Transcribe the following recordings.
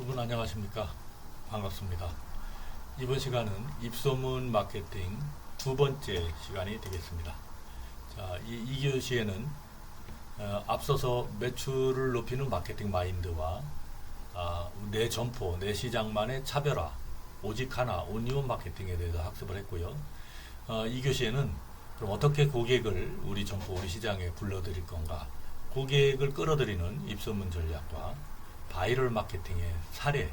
여러분 안녕하십니까? 반갑습니다. 이번 시간은 입소문 마케팅 두 번째 시간이 되겠습니다. 자, 이 교시에는 앞서서 매출을 높이는 마케팅 마인드와 내 점포, 내 시장만의 차별화, 오직 하나, 온리원 마케팅에 대해서 학습을 했고요. 이 교시에는 그럼 어떻게 고객을 우리 점포, 우리 시장에 불러들일 건가? 고객을 끌어들이는 입소문 전략과 바이럴 마케팅의 사례,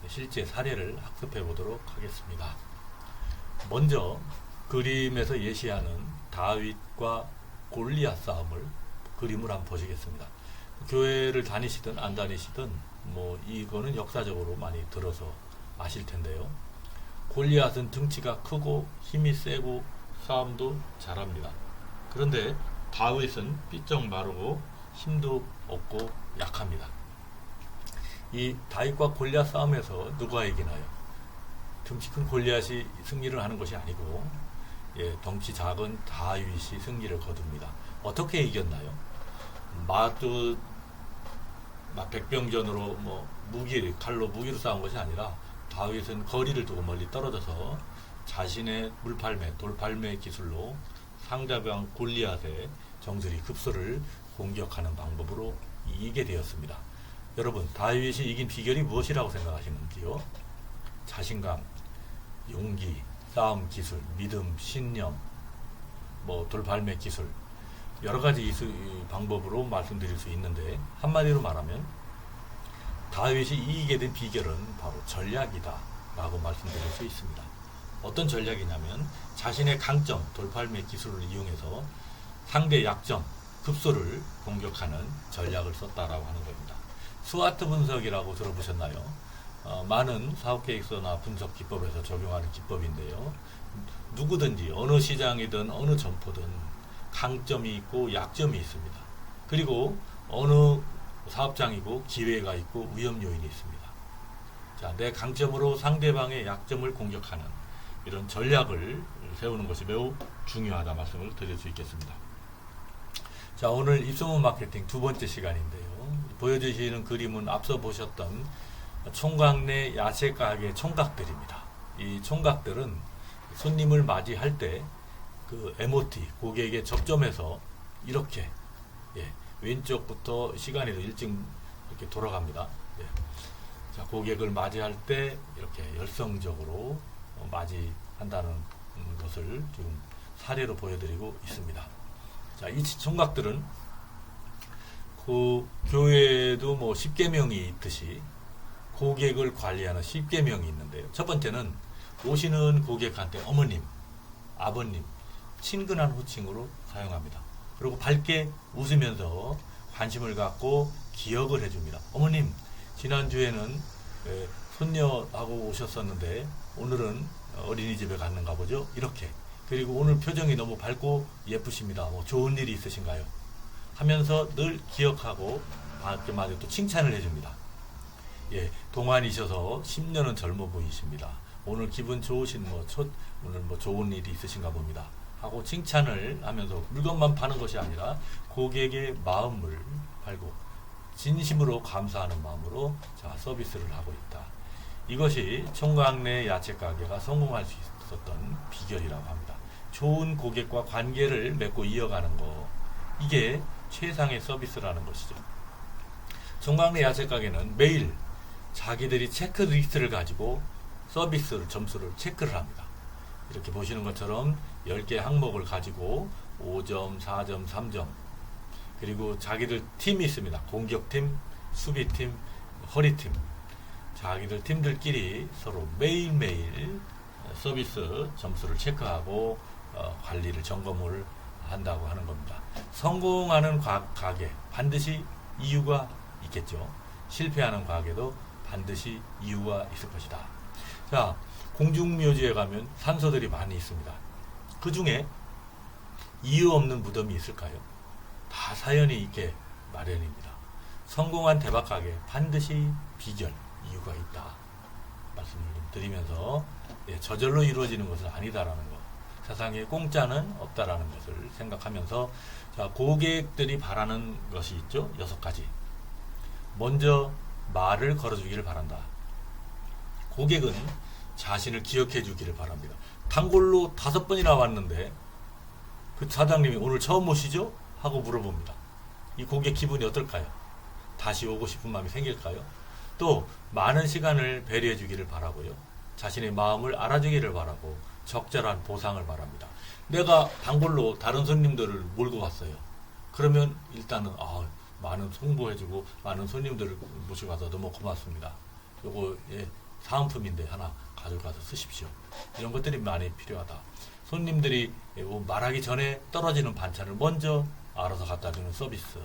실제 사례를 학습해 보도록 하겠습니다. 먼저 그림에서 예시하는 다윗과 골리앗 싸움을 그림을 한번 보시겠습니다. 교회를 다니시든 안 다니시든 이거는 역사적으로 많이 들어서 아실 텐데요. 골리앗은 등치가 크고 힘이 세고 싸움도 잘합니다. 그런데 다윗은 삐쩍 마르고 힘도 없고 약합니다. 이 다윗과 골리앗 싸움에서 누가 이기나요? 등치 큰 골리앗이 승리를 하는 것이 아니고 덩치 작은 다윗이 승리를 거둡니다. 어떻게 이겼나요? 백병전으로 칼로 무기로 싸운 것이 아니라 다윗은 거리를 두고 멀리 떨어져서 자신의 돌팔매 기술로 상대방 골리앗의 정수리 급소를 공격하는 방법으로 이기게 되었습니다. 여러분, 다윗이 이긴 비결이 무엇이라고 생각하시는지요? 자신감, 용기, 싸움 기술, 믿음, 신념, 돌팔매 기술, 여러 가지 방법으로 말씀드릴 수 있는데, 한마디로 말하면 다윗이 이기게 된 비결은 바로 전략이다 라고 말씀드릴 수 있습니다. 어떤 전략이냐면 자신의 강점, 돌팔매 기술을 이용해서 상대 약점, 급소를 공격하는 전략을 썼다라고 하는 겁니다. 스와트 분석이라고 들어보셨나요? 많은 사업계획서나 분석 기법에서 적용하는 기법인데요. 누구든지 어느 시장이든 어느 점포든 강점이 있고 약점이 있습니다. 그리고 어느 사업장이고 기회가 있고 위험 요인이 있습니다. 자, 내 강점으로 상대방의 약점을 공격하는 이런 전략을 세우는 것이 매우 중요하다 말씀을 드릴 수 있겠습니다. 자, 오늘 입소문 마케팅 두 번째 시간인데요. 보여주시는 그림은 앞서 보셨던 총각 내 야채 가게 총각들입니다. 이 총각들은 손님을 맞이할 때 그 MOT, 고객의 접점에서 이렇게 왼쪽부터 시간이 일찍 이렇게 돌아갑니다. 자, 고객을 맞이할 때 이렇게 열성적으로 맞이한다는 것을 지금 사례로 보여드리고 있습니다. 자, 이 총각들은 그 교회에도 10계명이 있듯이 고객을 관리하는 10계명이 있는데요. 첫 번째는 오시는 고객한테 어머님, 아버님, 친근한 호칭으로 사용합니다. 그리고 밝게 웃으면서 관심을 갖고 기억을 해줍니다. 어머님, 지난주에는 손녀하고 오셨었는데 오늘은 어린이집에 갔는가 보죠? 이렇게. 그리고 오늘 표정이 너무 밝고 예쁘십니다. 좋은 일이 있으신가요? 하면서 늘 기억하고 마지막에 또 칭찬을 해줍니다. 동안이셔서 10년은 젊어 보이십니다. 오늘 기분 좋으신 오늘 좋은 일이 있으신가 봅니다. 하고 칭찬을 하면서 물건만 파는 것이 아니라 고객의 마음을 팔고 진심으로 감사하는 마음으로 서비스를 하고 있다. 이것이 총각 내 야채 가게가 성공할 수 있었던 비결이라고 합니다. 좋은 고객과 관계를 맺고 이어가는 거, 이게 최상의 서비스라는 것이죠. 총각 내 야채 가게는 매일 자기들이 체크리스트를 가지고 서비스 점수를 체크를 합니다. 이렇게 보시는 것처럼 10개 항목을 가지고 5점, 4점, 3점, 그리고 자기들 팀이 있습니다. 공격팀, 수비팀, 허리팀. 자기들 팀들끼리 서로 매일매일 서비스 점수를 체크하고 관리를 점검을 한다고 하는 겁니다. 성공하는 가게 반드시 이유가 있겠죠. 실패하는 가게도 반드시 이유가 있을 것이다. 자, 공중묘지에 가면 산소들이 많이 있습니다. 그 중에 이유 없는 무덤이 있을까요? 다 사연이 있게 마련입니다. 성공한 대박 가게 반드시 비결, 이유가 있다 말씀을 드리면서 저절로 이루어지는 것은 아니다라는 것, 세상에 공짜는 없다라는 것을 생각하면서, 자, 고객들이 바라는 것이 있죠. 6가지. 먼저 말을 걸어주기를 바란다. 고객은 자신을 기억해 주기를 바랍니다. 단골로 5번이나 왔는데 그 사장님이 오늘 처음 오시죠? 하고 물어봅니다. 이 고객 기분이 어떨까요? 다시 오고 싶은 마음이 생길까요? 또 많은 시간을 배려해 주기를 바라고요. 자신의 마음을 알아주기를 바라고 적절한 보상을 바랍니다. 내가 단골로 다른 손님들을 몰고 왔어요. 그러면 일단은 많은 홍보해주고 많은 손님들을 모시고 와서 너무 고맙습니다. 요거 사은품인데 하나 가져가서 쓰십시오. 이런 것들이 많이 필요하다. 손님들이 말하기 전에 떨어지는 반찬을 먼저 알아서 갖다 주는 서비스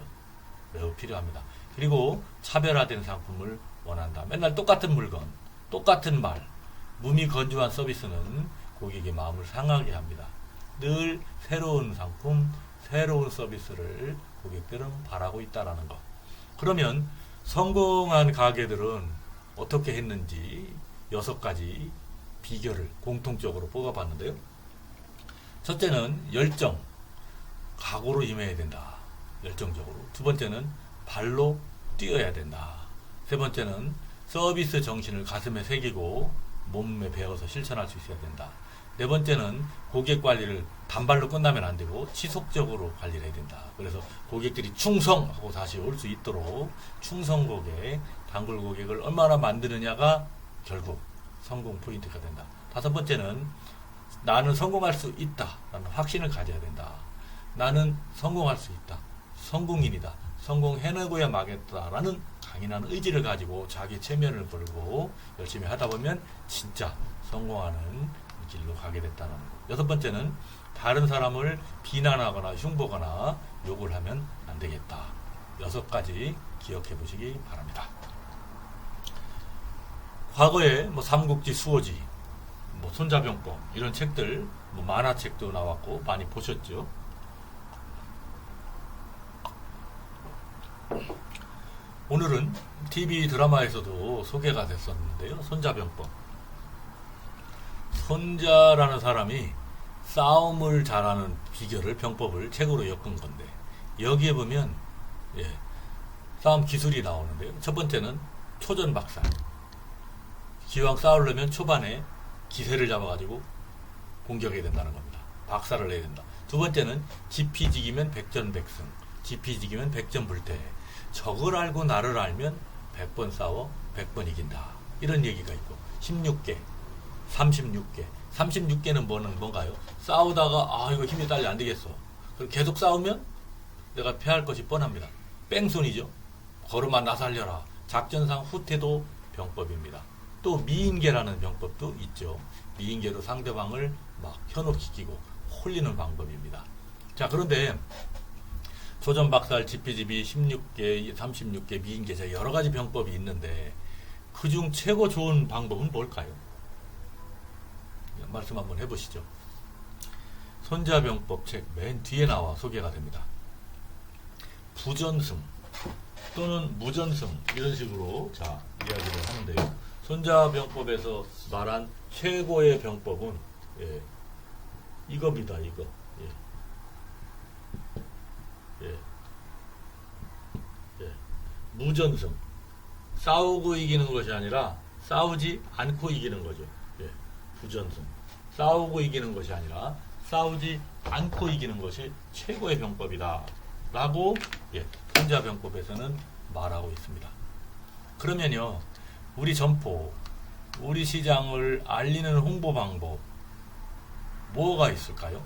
매우 필요합니다. 그리고 차별화된 상품을 원한다. 맨날 똑같은 물건, 똑같은 말, 무미 건조한 서비스는 고객의 마음을 상하게 합니다. 늘 새로운 상품, 새로운 서비스를 고객들은 바라고 있다는 것. 그러면 성공한 가게들은 어떻게 했는지 6가지 비결을 공통적으로 뽑아봤는데요. 첫째는 열정, 각오로 임해야 된다. 열정적으로. 두 번째는 발로 뛰어야 된다. 세 번째는 서비스 정신을 가슴에 새기고 몸에 배워서 실천할 수 있어야 된다. 네 번째는 고객 관리를 단발로 끝나면 안 되고 지속적으로 관리를 해야 된다. 그래서 고객들이 충성하고 다시 올 수 있도록 충성 고객, 단골 고객을 얼마나 만드느냐가 결국 성공 포인트가 된다. 다섯 번째는 나는 성공할 수 있다라는 확신을 가져야 된다. 나는 성공할 수 있다. 성공인이다. 성공해내고야 마겠다라는 강인한 의지를 가지고 자기 체면을 걸고 열심히 하다 보면 진짜 성공하는 길로 가게 됐다는 것. 여섯 번째는 다른 사람을 비난하거나 흉보거나 욕을 하면 안 되겠다. 6가지 기억해 보시기 바랍니다. 과거에 삼국지 수호지, 손자병법 이런 책들, 만화책도 나왔고 많이 보셨죠? 오늘은 TV 드라마에서도 소개가 됐었는데요. 손자병법. 손자라는 사람이 싸움을 잘하는 비결을 병법을 책으로 엮은 건데 여기에 보면 싸움 기술이 나오는데요. 첫 번째는 초전박살. 기왕 싸우려면 초반에 기세를 잡아가지고 공격해야 된다는 겁니다. 박살을 내야 된다. 두 번째는 지피지기면 백전백승. 지피지기면 백전불태. 적을 알고 나를 알면 100번 싸워 100번 이긴다. 이런 얘기가 있고 16개, 36개. 36개는 뭔가요? 싸우다가 이거 힘이 딸려 안 되겠어. 그럼 계속 싸우면 내가 패할 것이 뻔합니다. 뺑손이죠. 걸음아 나 살려라. 작전상 후퇴도 병법입니다. 또 미인계라는 병법도 있죠. 미인계로 상대방을 막 현혹시키고 홀리는 방법입니다. 자, 그런데 조전박살, 지피지비, 16개, 36개, 미인계 여러 가지 병법이 있는데 그중 최고 좋은 방법은 뭘까요? 말씀 한번 해보시죠. 손자병법 책 맨 뒤에 나와 소개가 됩니다. 부전승 또는 무전승 이런 식으로 이야기를 하는데요. 손자병법에서 말한 최고의 병법은 이겁니다. 이거. 무전승. 싸우고 이기는 것이 아니라 싸우지 않고 이기는 거죠. 부전승. 싸우고 이기는 것이 아니라 싸우지 않고 이기는 것이 최고의 병법이다. 라고 손자병법에서는 말하고 있습니다. 그러면요, 우리 점포, 우리 시장을 알리는 홍보 방법 뭐가 있을까요?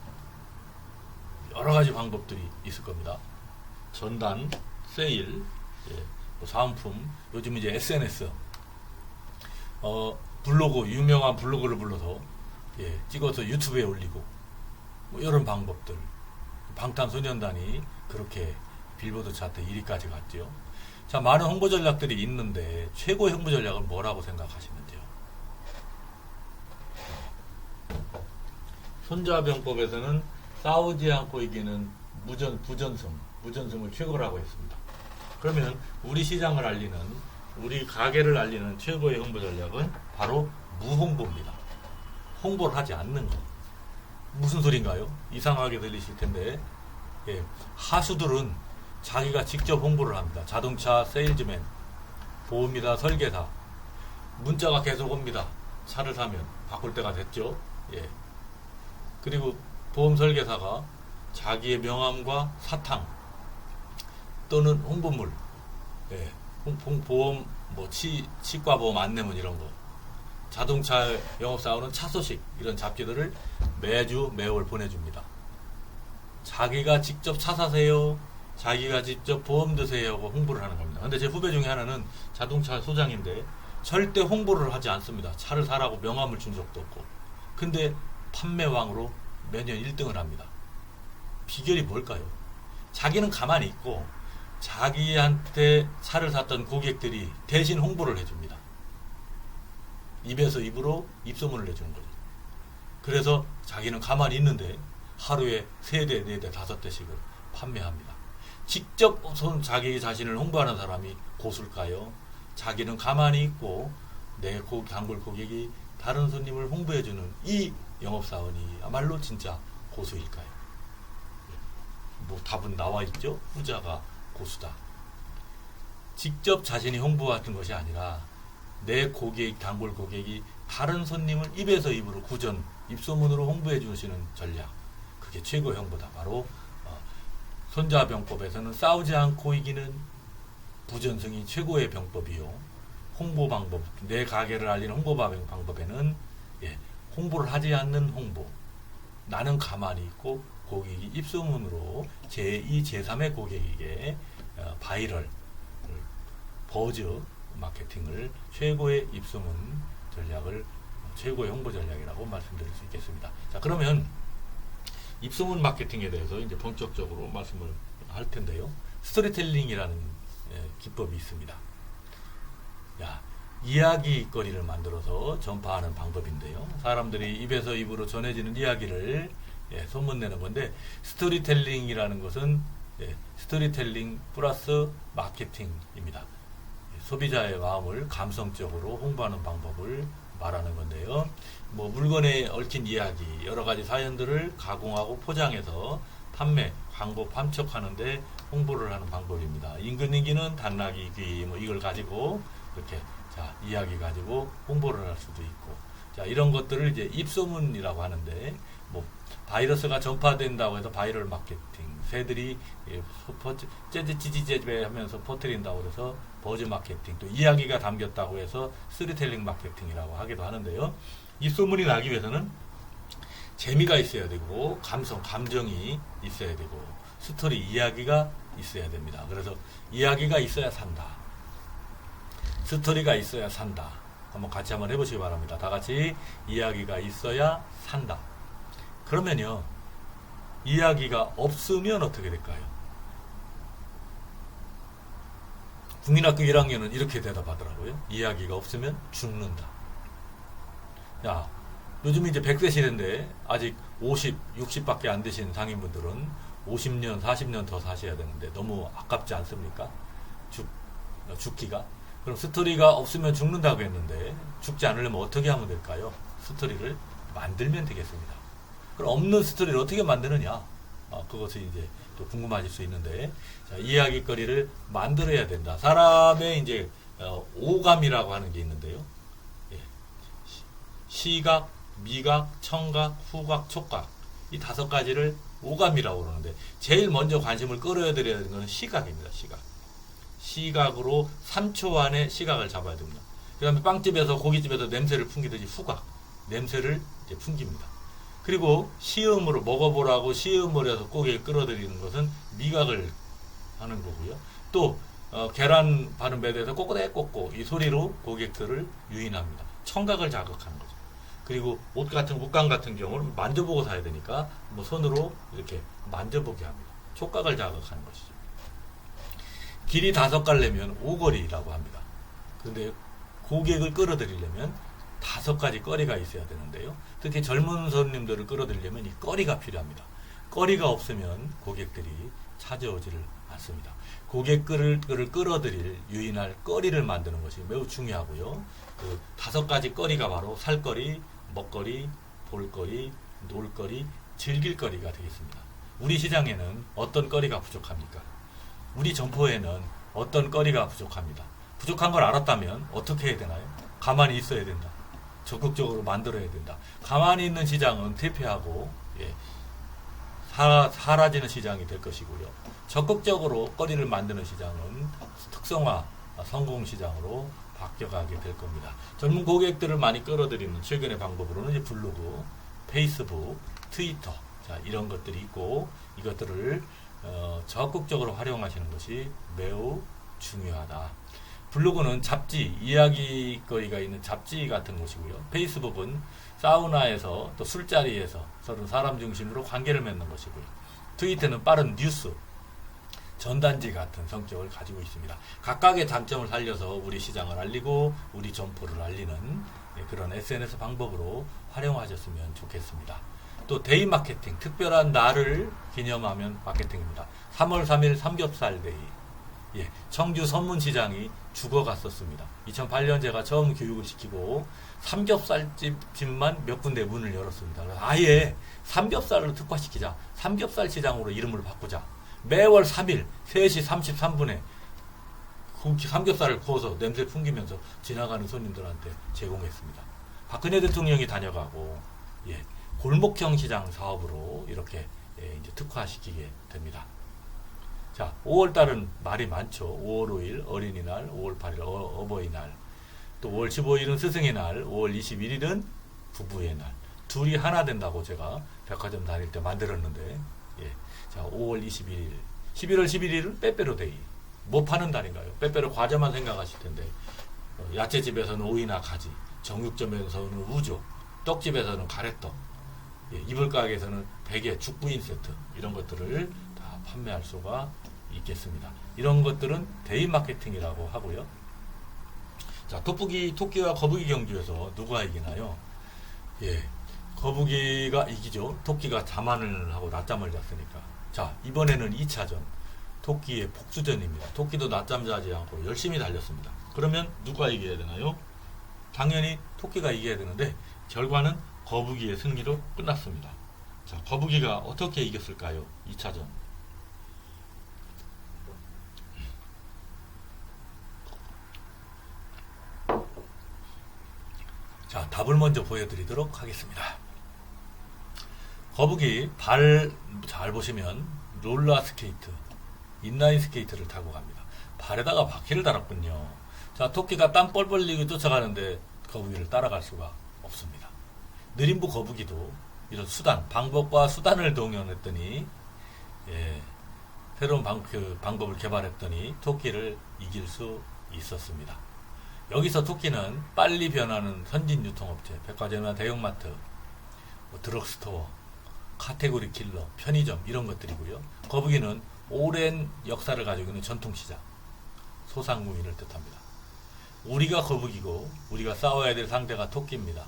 여러 가지 방법들이 있을 겁니다. 전단, 세일, 사은품, 요즘 이제 SNS, 블로그, 유명한 블로그를 불러서 찍어서 유튜브에 올리고 이런 방법들. 방탄소년단이 그렇게 빌보드 차트 1위까지 갔죠. 자, 많은 홍보 전략들이 있는데 최고의 홍보 전략은 뭐라고 생각하시는지요? 손자병법에서는 싸우지 않고 이기는 부전승을 최고라고 했습니다. 그러면 우리 시장을 알리는, 우리 가게를 알리는 최고의 홍보 전략은 바로 무홍보입니다. 홍보를 하지 않는 것. 무슨 소린가요? 이상하게 들리실 텐데 하수들은 자기가 직접 홍보를 합니다. 자동차 세일즈맨, 보험이다, 설계사, 문자가 계속 옵니다. 차를 사면 바꿀 때가 됐죠. 예. 그리고 보험 설계사가 자기의 명함과 사탕 또는 홍보물, 예. 보험, 뭐 치과 보험 안내문 이런 거, 자동차 영업사원은 차 소식 이런 잡지들을 매주 매월 보내줍니다. 자기가 직접 차 사세요, 자기가 직접 보험 드세요 하고 홍보를 하는 겁니다. 근데 제 후배 중에 하나는 자동차 소장인데 절대 홍보를 하지 않습니다. 차를 사라고 명함을 준 적도 없고. 근데 판매왕으로 매년 1등을 합니다. 비결이 뭘까요? 자기는 가만히 있고 자기한테 차를 샀던 고객들이 대신 홍보를 해줍니다. 입에서 입으로 입소문을 내주는 거죠. 그래서 자기는 가만히 있는데 하루에 3대, 4대, 5대씩을 판매합니다. 직접 자기 자신을 홍보하는 사람이 고수일까요? 자기는 가만히 있고 내 단골 고객이 다른 손님을 홍보해주는 이 영업사원이야말로 진짜 고수일까요? 뭐 답은 나와 있죠. 후자가 고수다. 직접 자신이 홍보하는 것이 아니라 내 고객, 단골 고객이 다른 손님을 입에서 입으로 구전, 입소문으로 홍보해 주시는 전략, 그게 최고의 홍보다. 바로 손자병법에서는 싸우지 않고 이기는 부전승이 최고의 병법이요. 홍보 방법, 내 가게를 알리는 홍보 방법에는 홍보를 하지 않는 홍보, 나는 가만히 있고 고객이 입소문으로 제2, 제3의 고객에게 바이럴, 버즈 마케팅을 최고의 입소문 전략을 최고의 홍보 전략이라고 말씀드릴 수 있겠습니다. 자, 그러면 입소문 마케팅에 대해서 이제 본격적으로 말씀을 할 텐데요. 스토리텔링이라는 기법이 있습니다. 이야기거리를 만들어서 전파하는 방법인데요. 사람들이 입에서 입으로 전해지는 이야기를 소문내는 건데, 스토리텔링이라는 것은 스토리텔링 플러스 마케팅입니다. 소비자의 마음을 감성적으로 홍보하는 방법을 말하는 건데요. 뭐 물건에 얽힌 이야기, 여러 가지 사연들을 가공하고 포장해서 판매, 광고 판촉하는데 홍보를 하는 방법입니다. 임금님기는 당나귀 귀, 뭐 이걸 가지고 이렇게 이야기 가지고 홍보를 할 수도 있고, 이런 것들을 이제 입소문이라고 하는데, 뭐 바이러스가 전파된다고 해서 바이럴 마케팅, 새들이 찌찌찌찌 하면서 퍼뜨린다고 해서 버즈 마케팅, 또 이야기가 담겼다고 해서 스토리텔링 마케팅이라고 하기도 하는데요. 이 소문이 나기 위해서는 재미가 있어야 되고 감정이 있어야 되고 스토리, 이야기가 있어야 됩니다. 그래서 이야기가 있어야 산다, 스토리가 있어야 산다. 같이 한번 해보시기 바랍니다. 다 같이 이야기가 있어야 산다. 그러면요, 이야기가 없으면 어떻게 될까요? 국민학교 1학년은 이렇게 대답하더라고요. 이야기가 없으면 죽는다. 요즘 이제 100세 시대인데 아직 50, 60밖에 안 되신 상인분들은 50년, 40년 더 사셔야 되는데 너무 아깝지 않습니까? 죽기가. 그럼 스토리가 없으면 죽는다고 했는데 죽지 않으려면 어떻게 하면 될까요? 스토리를 만들면 되겠습니다. 그럼 없는 스토리를 어떻게 만드느냐? 그것이 이제 또 궁금하실 수 있는데, 이야기거리를 만들어야 된다. 사람의 이제 오감이라고 하는 게 있는데요. 시각, 미각, 청각, 후각, 촉각, 이 5가지를 오감이라고 그러는데, 제일 먼저 관심을 끌어야 되는 것은 시각입니다. 시각으로 3초 안에 시각을 잡아야 됩니다. 그 다음에 빵집에서, 고깃집에서 냄새를 풍기듯이 후각, 냄새를 이제 풍깁니다. 그리고 시음으로 먹어보라고 시음을 해서 고객을 끌어들이는 것은 미각을 하는 거고요. 또 계란 바른 배대에서 꼬꼬대꼬꼬 이 소리로 고객들을 유인합니다. 청각을 자극하는 거죠. 그리고 옷감 같은 경우는 만져보고 사야 되니까 뭐 손으로 이렇게 만져보게 합니다. 촉각을 자극하는 것이죠. 길이 5갈래면 5거리라고 합니다. 그런데 고객을 끌어들이려면 5가지 거리가 있어야 되는데요. 특히 젊은 손님들을 끌어들이려면 이 거리가 필요합니다. 거리가 없으면 고객들이 찾아오지를 않습니다. 고객들을 끌어들일, 유인할 거리를 만드는 것이 매우 중요하고요. 그 5가지 거리가 바로 살거리, 먹거리, 볼거리, 놀거리, 즐길거리가 되겠습니다. 우리 시장에는 어떤 거리가 부족합니까? 우리 점포에는 어떤 거리가 부족합니다. 부족한 걸 알았다면 어떻게 해야 되나요? 가만히 있어야 된다. 적극적으로 만들어야 된다. 가만히 있는 시장은 퇴폐하고 예, 사라지는 시장이 될 것이고요. 적극적으로 거리를 만드는 시장은 특성화 성공 시장으로 바뀌어가게 될 겁니다. 젊은 고객들을 많이 끌어들이는 최근의 방법으로는 이제 블로그, 페이스북, 트위터 자, 이런 것들이 있고 이것들을 적극적으로 활용하시는 것이 매우 중요하다. 블로그는 잡지, 이야기거리가 있는 잡지 같은 곳이고요. 페이스북은 사우나에서 또 술자리에서 서로 사람 중심으로 관계를 맺는 것이고요. 트위터는 빠른 뉴스, 전단지 같은 성격을 가지고 있습니다. 각각의 장점을 살려서 우리 시장을 알리고 우리 점포를 알리는 그런 SNS 방법으로 활용하셨으면 좋겠습니다. 또 데이 마케팅, 특별한 날을 기념하면 마케팅입니다. 3월 3일 삼겹살 데이. 예, 청주 선문시장이 죽어갔었습니다. 2008년 제가 처음 교육을 시키고 삼겹살집만 몇 군데 문을 열었습니다. 아예 삼겹살을 특화시키자. 삼겹살 시장으로 이름을 바꾸자. 매월 3일 3시 33분에 삼겹살을 구워서 냄새 풍기면서 지나가는 손님들한테 제공했습니다. 박근혜 대통령이 다녀가고 예, 골목형 시장 사업으로 이렇게 이제 특화시키게 됩니다. 자, 5월달은 말이 많죠. 5월 5일 어린이날, 5월 8일 어버이날, 또 5월 15일은 스승의 날, 5월 21일은 부부의 날. 둘이 하나 된다고 제가 백화점 다닐 때 만들었는데, 예. 자, 5월 21일, 11월 11일은 빼빼로데이. 뭐 파는 날인가요? 빼빼로 과자만 생각하실 텐데, 야채집에서는 오이나 가지, 정육점에서는 우조, 떡집에서는 가래떡, 예. 이불 가게에서는 베개, 죽부인 세트, 이런 것들을 다 판매할 수가 있겠습니다. 이런 것들은 데이 마케팅이라고 하고요. 자, 토끼와 거북이 경주에서 누가 이기나요? 예, 거북이가 이기죠. 토끼가 자만을 하고 낮잠을 잤으니까. 자, 이번에는 2차전. 토끼의 복수전입니다. 토끼도 낮잠 자지 않고 열심히 달렸습니다. 그러면 누가 이겨야 되나요? 당연히 토끼가 이겨야 되는데 결과는 거북이의 승리로 끝났습니다. 자, 거북이가 어떻게 이겼을까요? 2차전. 자, 답을 먼저 보여드리도록 하겠습니다. 거북이 발 잘 보시면 롤러 스케이트, 인라인 스케이트를 타고 갑니다. 발에다가 바퀴를 달았군요. 자, 토끼가 땀 뻘뻘 흘리고 쫓아가는데 거북이를 따라갈 수가 없습니다. 느림부 거북이도 이런 수단, 방법과 수단을 동원했더니 예, 새로운 방법을 개발했더니 토끼를 이길 수 있었습니다. 여기서 토끼는 빨리 변하는 선진 유통업체, 백화점이나 대형마트, 드럭스토어, 카테고리 킬러, 편의점 이런 것들이고요. 거북이는 오랜 역사를 가지고 있는 전통시장, 소상공인을 뜻합니다. 우리가 거북이고 우리가 싸워야 될 상대가 토끼입니다.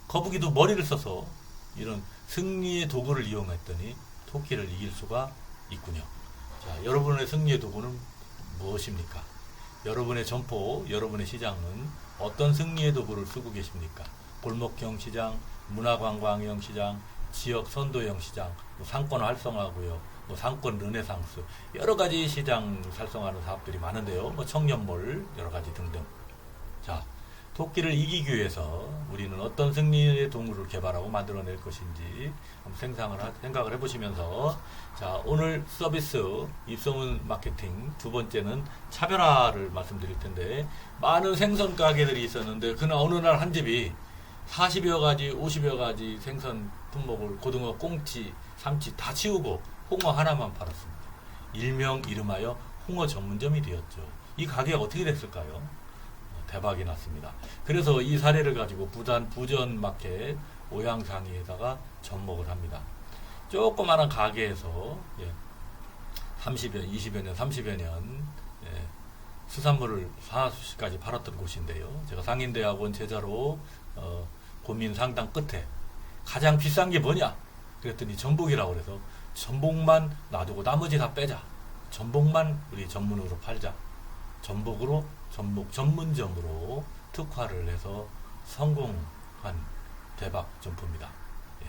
거북이도 머리를 써서 이런 승리의 도구를 이용했더니 토끼를 이길 수가 있군요. 자, 여러분의 승리의 도구는 무엇입니까? 여러분의 점포, 여러분의 시장은 어떤 승리의 도구를 쓰고 계십니까? 골목형 시장, 문화관광형 시장, 지역 선도형 시장, 상권 활성화고요, 상권 르네상스, 여러 가지 시장 활성화하는 사업들이 많은데요. 청년몰 여러 가지 등등. 자, 토끼를 이기기 위해서 우리는 어떤 승리의 도구를 개발하고 만들어낼 것인지 한번 생각을 해보시면서, 자, 오늘 서비스 입소문 마케팅 두 번째는 차별화를 말씀드릴 텐데, 많은 생선 가게들이 있었는데 그날 어느 날 한 집이 40여 가지, 50여 가지 생선 품목을 고등어, 꽁치, 삼치 다 치우고 홍어 하나만 팔았습니다. 일명 이름하여 홍어 전문점이 되었죠. 이 가게가 어떻게 됐을까요? 대박이 났습니다. 그래서 이 사례를 가지고 부전 마켓 오양상이에다가 접목을 합니다. 조그마한 가게에서 30여, 20여 년, 30여 년 수산물을 40시까지 팔았던 곳인데요. 제가 상인대학원 제자로 고민 상담 끝에 가장 비싼 게 뭐냐? 그랬더니 전복이라고 그래서 전복만 놔두고 나머지 다 빼자. 전복만 우리 전문으로 팔자. 전복 전문점으로 특화를 해서 성공한 대박 점포입니다. 예.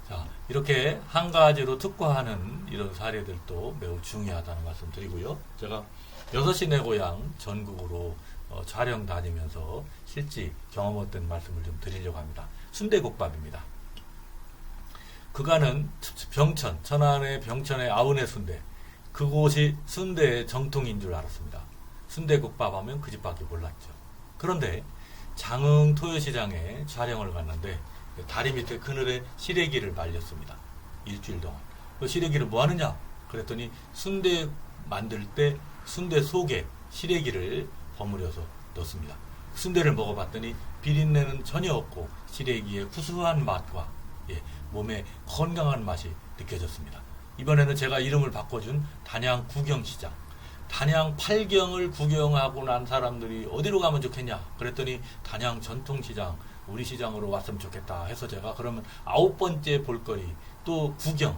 자, 이렇게 한 가지로 특화하는 이런 사례들도 매우 중요하다는 말씀 드리고요. 제가 6시 내 고향 전국으로 촬영 다니면서 실제 경험했던 말씀을 좀 드리려고 합니다. 순대국밥입니다. 그간은 병천, 천안의 병천의 아우네 순대, 그곳이 순대의 정통인 줄 알았습니다. 순대국밥 하면 그 집밖에 몰랐죠. 그런데 장흥 토요시장에 촬영을 갔는데 다리 밑에 그늘에 시래기를 말렸습니다. 일주일 동안. 그 시래기를 뭐 하느냐? 그랬더니 순대 만들 때 순대 속에 시래기를 버무려서 넣습니다. 순대를 먹어봤더니 비린내는 전혀 없고 시래기의 구수한 맛과 몸에 건강한 맛이 느껴졌습니다. 이번에는 제가 이름을 바꿔준 단양 구경시장, 단양 팔경을 구경하고 난 사람들이 어디로 가면 좋겠냐 그랬더니 단양 전통시장, 우리 시장으로 왔으면 좋겠다 해서 제가 그러면 9번째 볼거리 또 구경,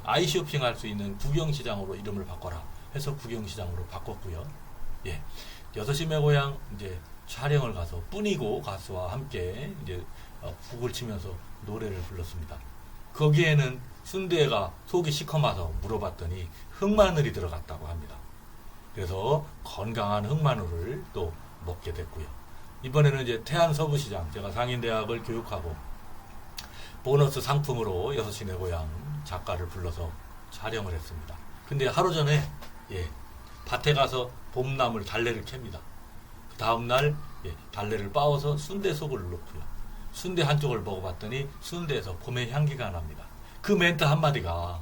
아이쇼핑 할 수 있는 구경시장으로 이름을 바꿔라 해서 구경시장으로 바꿨고요. 6시 내 고향 이제 촬영을 가서 뿐이고 가수와 함께 이제 북을 치면서 노래를 불렀습니다. 거기에는 순대가 속이 시커마서 물어봤더니 흑마늘이 들어갔다고 합니다. 그래서 건강한 흑마늘을 또 먹게 됐고요. 이번에는 이제 태안서부시장, 제가 상인대학을 교육하고 보너스 상품으로 6시 내 고향 작가를 불러서 촬영을 했습니다. 근데 하루 전에 밭에 가서 봄나물 달래를 캡니다. 그 다음날 달래를 빻아서 순대 속을 넣고요. 순대 한쪽을 먹어봤더니 순대에서 봄의 향기가 납니다. 그 멘트 한마디가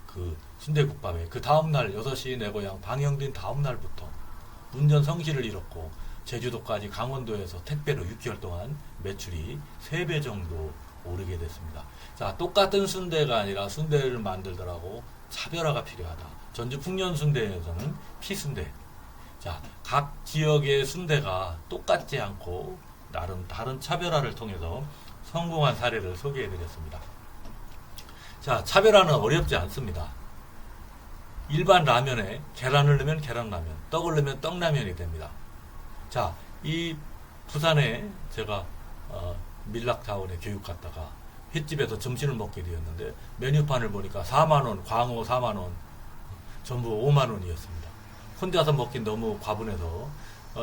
그 순대국밥에 그 다음날 6시 내 고향 방영된 다음날부터 운전 성실을 잃었고 제주도까지 강원도에서 택배로 6개월 동안 매출이 3배 정도 오르게 됐습니다. 자, 똑같은 순대가 아니라 순대를 만들더라고 차별화가 필요하다. 전주 풍년 순대에서는 피순대. 자, 각 지역의 순대가 똑같지 않고 나름 다른 차별화를 통해서 성공한 사례를 소개해 드렸습니다. 자, 차별화는 어렵지 않습니다. 일반 라면에 계란을 넣으면 계란라면, 떡을 넣으면 떡라면이 됩니다. 자, 이 부산에 제가 밀락타운에 교육 갔다가 횟집에서 점심을 먹게 되었는데 메뉴판을 보니까 4만원, 광어 4만원, 전부 5만원이었습니다. 혼자서 먹긴 너무 과분해서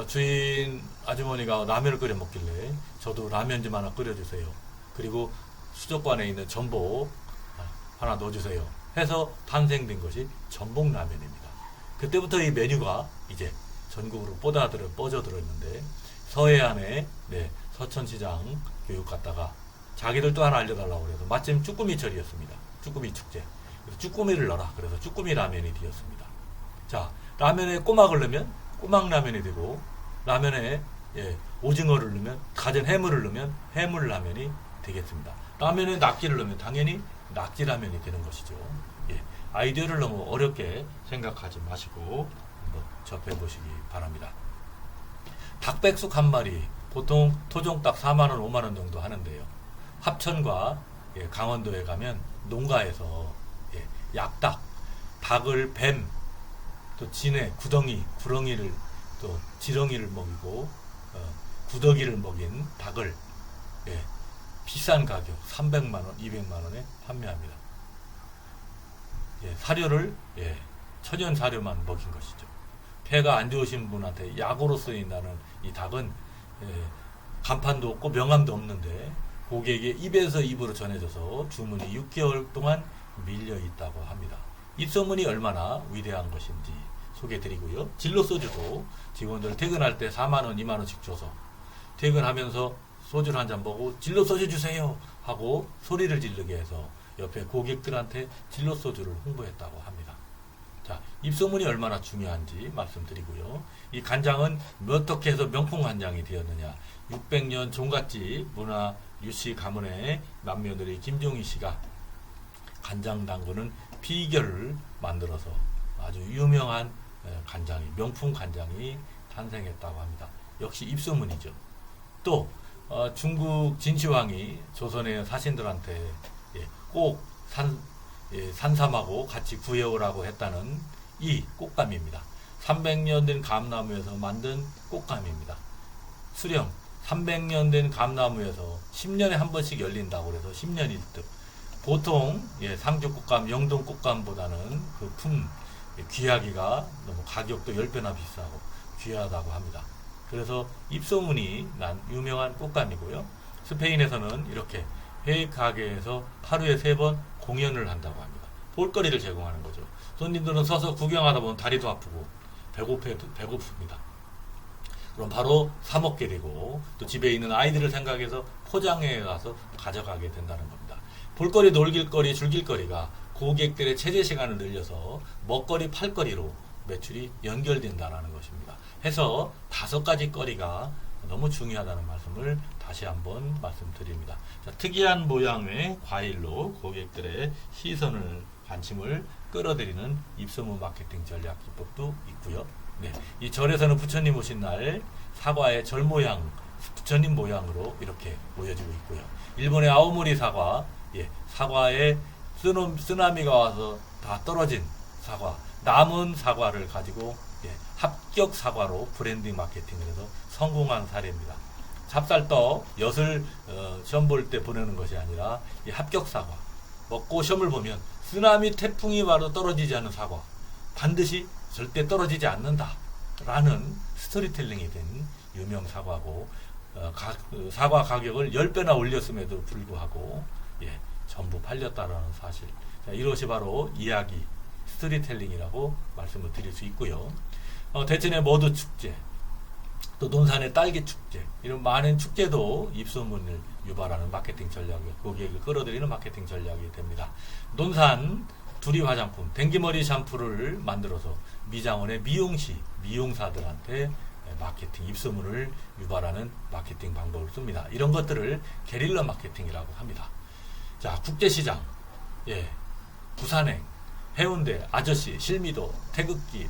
주인 아주머니가 라면을 끓여 먹길래 저도 라면 좀 하나 끓여주세요. 그리고 수족관에 있는 전복 하나 넣어주세요. 해서 탄생된 것이 전복라면입니다. 그때부터 이 메뉴가 이제 전국으로 뻗어들었는데 서해안에 서천시장 교육 갔다가 자기들 또 하나 알려달라고 그래서 마침 쭈꾸미철이었습니다. 쭈꾸미 축제. 그래서 쭈꾸미를 넣어라. 그래서 쭈꾸미 라면이 되었습니다. 자, 라면에 꼬막을 넣으면 꼬막 라면이 되고 라면에 오징어를 넣으면 가진 해물을 넣으면 해물 라면이 되겠습니다. 라면에 낙지를 넣으면 당연히 낙지 라면이 되는 것이죠. 아이디어를 너무 어렵게 생각하지 마시고 한번 접해보시기 바랍니다. 닭백숙 한 마리 보통 토종닭 4만원 5만원 정도 하는데요. 합천과 강원도에 가면 농가에서 약닭, 닭을 뱀, 또 진해, 구덩이, 구렁이를 또 지렁이를 먹이고 구더기를 먹인 닭을 비싼 가격 300만원, 200만원에 판매합니다. 사료를 천연 사료만 먹인 것이죠. 폐가 안 좋으신 분한테 약으로 쓰인다는 이 닭은 간판도 없고 명함도 없는데 고객의 입에서 입으로 전해져서 주문이 6개월 동안 밀려 있다고 합니다. 입소문이 얼마나 위대한 것인지 소개해드리고요. 진로 소주도 직원들 퇴근할 때 4만원, 2만원씩 줘서 퇴근하면서 소주를 한 잔 먹고 진로 소주 주세요 하고 소리를 지르게 해서 옆에 고객들한테 진로 소주를 홍보했다고 합니다. 자, 입소문이 얼마나 중요한지 말씀드리고요. 이 간장은 어떻게 해서 명품 간장이 되었느냐. 600년 종갓집 문화 유씨 가문의 맏며느리 김종희 씨가 간장 담그는 비결을 만들어서 아주 유명한 간장이, 명품 간장이 탄생했다고 합니다. 역시 입소문이죠. 또 중국 진시황이 조선의 사신들한테 꼭 산삼하고 같이 구해오라고 했다는 이 꽃감입니다. 300년 된 감나무에서 만든 꽃감입니다. 수령 300년 된 감나무에서 10년에 한 번씩 열린다고 그래서 10년 1등. 보통 상주꽃감, 영동꽃감보다는 그 귀하기가 너무 가격도 10배나 비싸고 귀하다고 합니다. 그래서 입소문이 난 유명한 꽃감이고요. 스페인에서는 이렇게 회의 가게에서 하루에 3번 공연을 한다고 합니다. 볼거리를 제공하는 거죠. 손님들은 서서 구경하다 보면 다리도 아프고 배고픕니다. 그럼 바로 사 먹게 되고 또 집에 있는 아이들을 생각해서 포장해 가서 가져가게 된다는 겁니다. 볼거리, 놀길거리, 즐길거리가 고객들의 체제 시간을 늘려서 먹거리, 팔거리로 매출이 연결된다는 것입니다. 해서 5가지 거리가 너무 중요하다는 말씀을 다시 한번 말씀드립니다. 자, 특이한 모양의 과일로 고객들의 시선을, 관심을 끌어들이는 입소문 마케팅 전략 기법도 있고요. 네, 이 절에서는 부처님 오신 날 사과의 절 모양, 부처님 모양으로 이렇게 보여지고 있고요. 일본의 아오모리 사과, 사과에 쓰나미가 와서 다 떨어진 사과, 남은 사과를 가지고 합격 사과로 브랜딩 마케팅을 해서 성공한 사례입니다. 찹쌀떡, 엿을 시험 볼 때 보내는 것이 아니라 이 합격 사과, 먹고 시험을 보면 쓰나미 태풍이 와도 떨어지지 않는 사과, 반드시 절대 떨어지지 않는다 라는 스토리텔링이 된 유명 사과고, 사과 가격을 10배나 올렸음에도 불구하고 전부 팔렸다라는 사실. 자, 이것이 바로 이야기, 스토리텔링이라고 말씀을 드릴 수 있고요. 대천의 머드 축제, 또 논산의 딸기 축제, 이런 많은 축제도 입소문을 유발하는 마케팅 전략이, 고객을 끌어들이는 마케팅 전략이 됩니다. 논산 두리 화장품, 댕기머리 샴푸를 만들어서 미장원의 미용사들한테 마케팅, 입소문을 유발하는 마케팅 방법을 씁니다. 이런 것들을 게릴라 마케팅이라고 합니다. 자, 국제시장, 부산행, 해운대, 아저씨, 실미도, 태극기,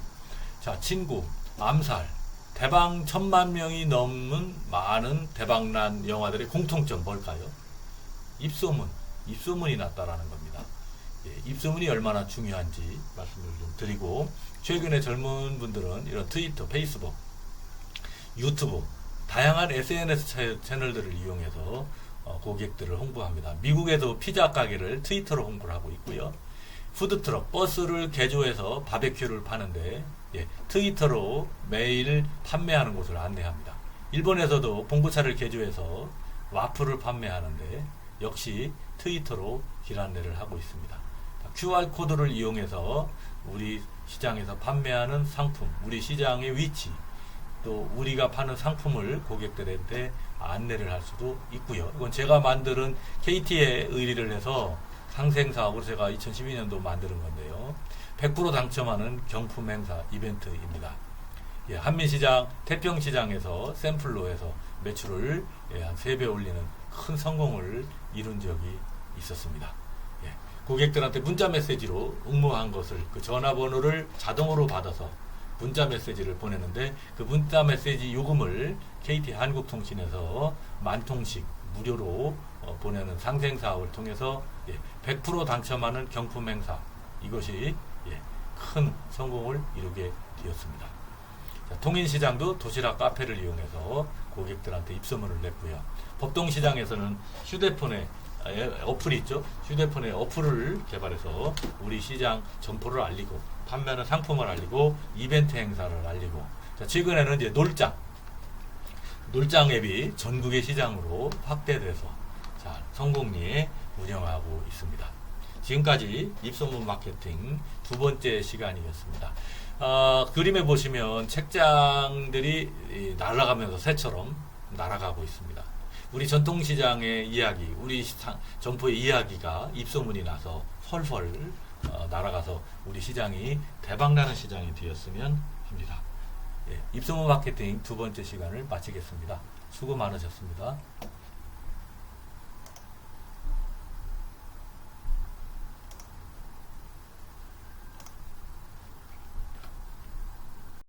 자, 친구, 암살, 대박 1000만 명이 넘는 많은 대박난 영화들의 공통점 뭘까요? 입소문이 났다라는 겁니다. 입소문이 얼마나 중요한지 말씀을 좀 드리고, 최근에 젊은 분들은 이런 트위터, 페이스북, 유튜브, 다양한 SNS 채널들을 이용해서 고객들을 홍보합니다. 미국에도 피자 가게를 트위터로 홍보를 하고 있고요. 푸드트럭, 버스를 개조해서 바베큐를 파는데 트위터로 매일 판매하는 곳을 안내합니다. 일본에서도 봉고차를 개조해서 와플을 판매하는데 역시 트위터로 길 안내를 하고 있습니다. QR코드를 이용해서 우리 시장에서 판매하는 상품, 우리 시장의 위치, 또 우리가 파는 상품을 고객들한테 안내를 할 수도 있고요. 이건 제가 만드는 KT에 의뢰를 해서 상생사업으로 제가 2012년도 만드는 건데요. 100% 당첨하는 경품 행사 이벤트입니다. 한민시장, 태평시장에서 샘플로 해서 매출을 한 3배 올리는 큰 성공을 이룬 적이 있었습니다. 고객들한테 문자 메시지로 응모한 것을, 그 전화번호를 자동으로 받아서 문자 메시지를 보내는데, 그 문자 메시지 요금을 KT 한국통신에서 10,000통씩 무료로 보내는 상생사업을 통해서 100% 당첨하는 경품 행사, 이것이 큰 성공을 이루게 되었습니다. 자, 통인시장도 도시락 카페를 이용해서 고객들한테 입소문을 냈고요. 법동시장에서는 휴대폰에 어플이 있죠. 휴대폰에 어플을 개발해서 우리 시장 점포를 알리고, 판매하는 상품을 알리고, 이벤트 행사를 알리고, 자, 최근에는 이제 놀장 앱이 전국의 시장으로 확대돼서 성공리에 운영하고 있습니다. 지금까지 입소문 마케팅 2번째 시간이었습니다. 그림에 보시면 책장들이 날아가면서 새처럼 날아가고 있습니다. 우리 전통시장의 이야기, 우리 점포의 이야기가 입소문이 나서 펄펄 날아가서 우리 시장이 대박나는 시장이 되었으면 합니다. 입소문 마케팅 2번째 시간을 마치겠습니다. 수고 많으셨습니다.